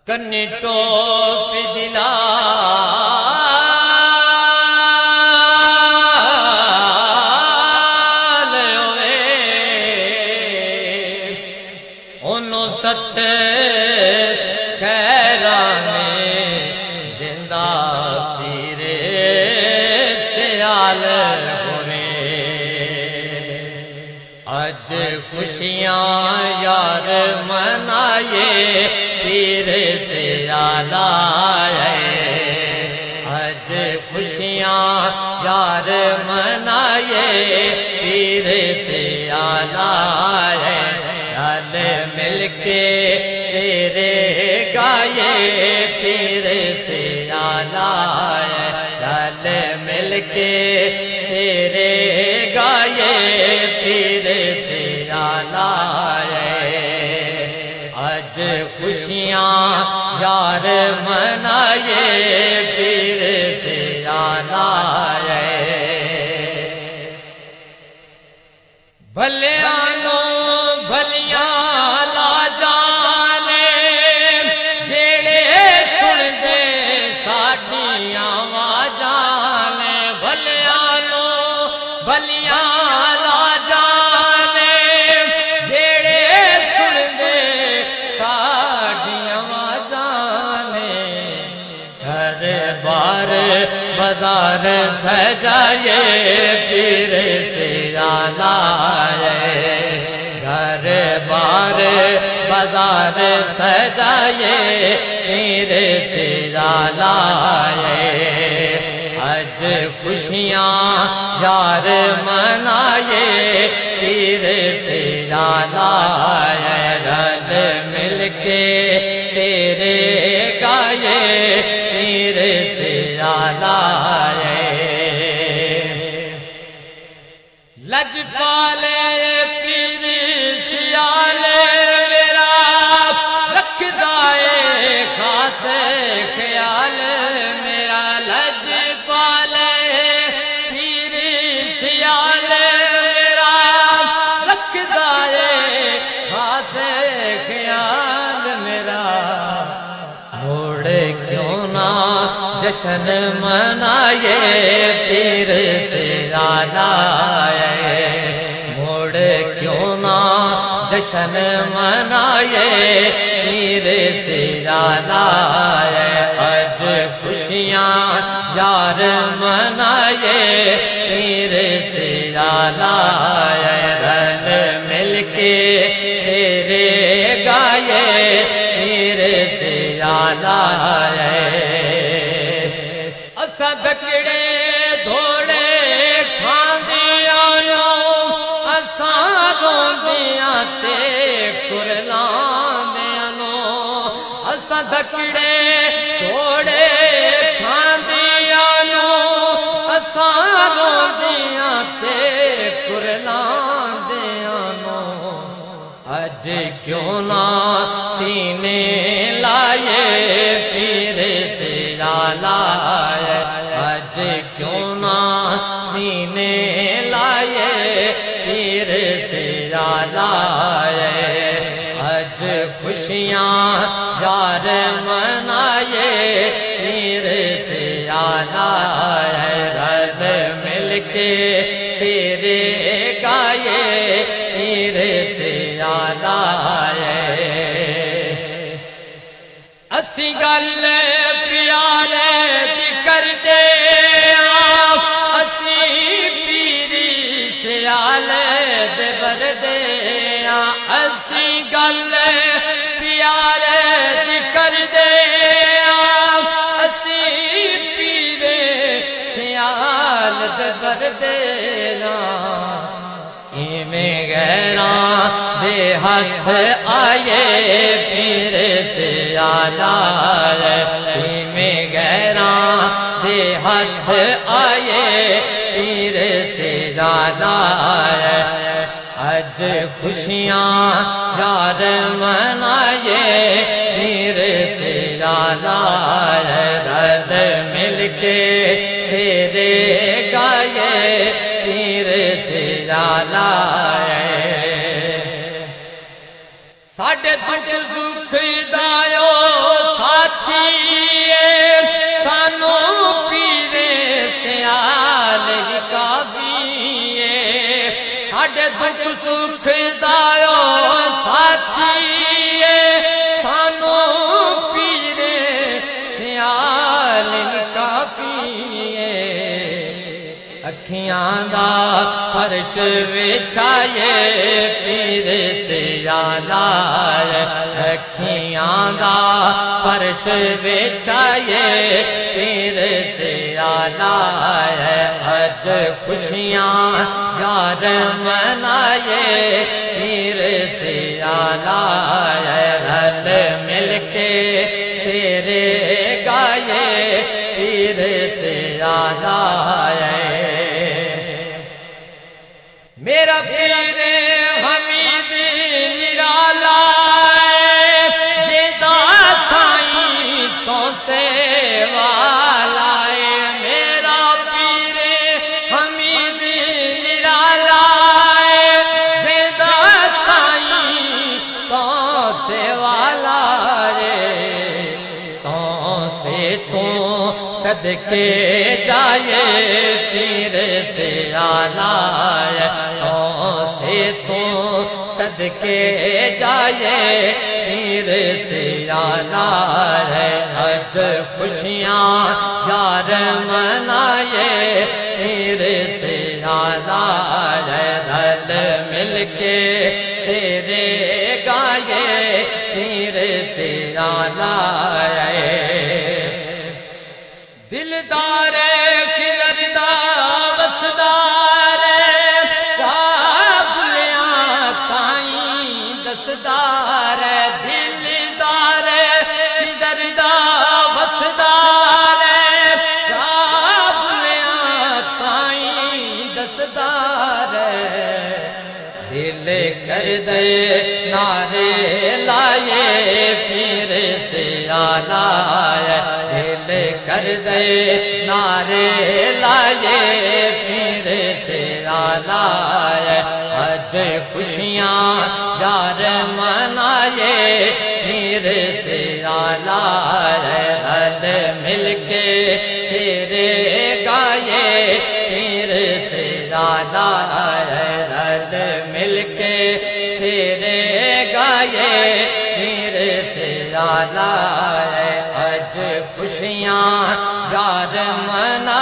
کنی ٹوپ دلا انہوں ست خیرانے زندہ پیرے سیال ہونے اج خوشیاں یار منائے پیر سے آلائے اج خوشیاں یار منائے پیر سے آلائے رل مل کے شیرے گائے پیر سے آلائے رل مل کے شیرے گائے پیر سے آلائے اج خوشیاں یار منائے پیر سے آلائے بھلے آنو بھلیاں لا جانے جیڑے سن دے ساڈیاں آوازاں بھلے آنو بھلیاں لا جانے جیڑے سن دے ساڈیاں آوازاں گھر بار بازار سجائے پیر سے آلائے گھر بار بازار سجائے پیر سے آلائے اج خوشیاں یار منائے پیر سے آلائے رل مل کے شیرے گائے پیر سے آلائے لجپالے پیر سیالے میرا رکھدائے خاص خیال میرا لجپالے پیر سیالے میرا رکھدائے خاص خیال میرا موڑ کیوں نہ جشن منائے پیر سے آلائے موڑ کیوں نہ جشن منائے پیر سے آلائے اج خوشیاں یار منائے پیر سے آلائے رل مل کے شیرے گائے پیر سے آلائے اساں دکڑے دھوڑے کھاندیاں نو اساں روندیاں تے کرلاندیاں نو اساں دکڑے دھوڑے کھاندیاں نو اساں روندیاں تے کرلاندیاں نو اج کیوں نہ سینے لائے پیر سے آلائے اج کیوں نہ سینے لائے پیر سے آلائے اج خوشیاں یار منائے پیر سے آلائے رل مل کے شیرے گائے پیر سے آلائے اسی گل پیارے دی کر دے اسی پیری سیال دے بر دے اسی گل پیارے دی کر دے اسی پیرے سیال دے بر دے ایویں غیراں دے ہاتھ آئے پیر سے آلائے ہاتھ آئے پیر سے زیادہ آج خوشیاں یار منائے پیر سے زیادہ رل مل کے شیرے گائے پیر سے زیادہ ساڈے دکھ سکھ دایو ساتھی سانو پیرے سیال ہی کافی ساڈے دکھ سکھ دایو ساتھی سانو پیرے سیال ہی کافی اکھیاں دا فرش وچھائے پیر سے زیادہ اکھیاں دا فرش وچھائے پیر سے زیادہ آج خوشیاں یار منائے پیر سے زیادہ رل مل کے شیرے گائے پیر سے زیادہ میرا پیر حمید نرالا جیدا سائیں تو سے والا میرا پیر حمید نرالا جیدا سائیں تو سے والا تو سے تو صدقے جائے پیر سے آلہ سے تو صدقے جائے پیر سے آلہ آج خوشیاں یار منائے پیر سے آلہ رل مل کے شیرے گائے پیر سے آلہ دلدار کردہ وسدار بھلیاں تائیں دسدار دلدار کردہ وسدار بھلیاں تائیں دسدار دل کر دے نعرے لائے پیر سے آلہ دل کر دے نعرے لائے پیر سے آلہ آج خوشیاں یار منائے پیر سے آلہ رل مل کے شیرے گائے پیر سے آلہ رل مل کے شیرے گائے پیر سے آلہ آج خوشیاں یار منا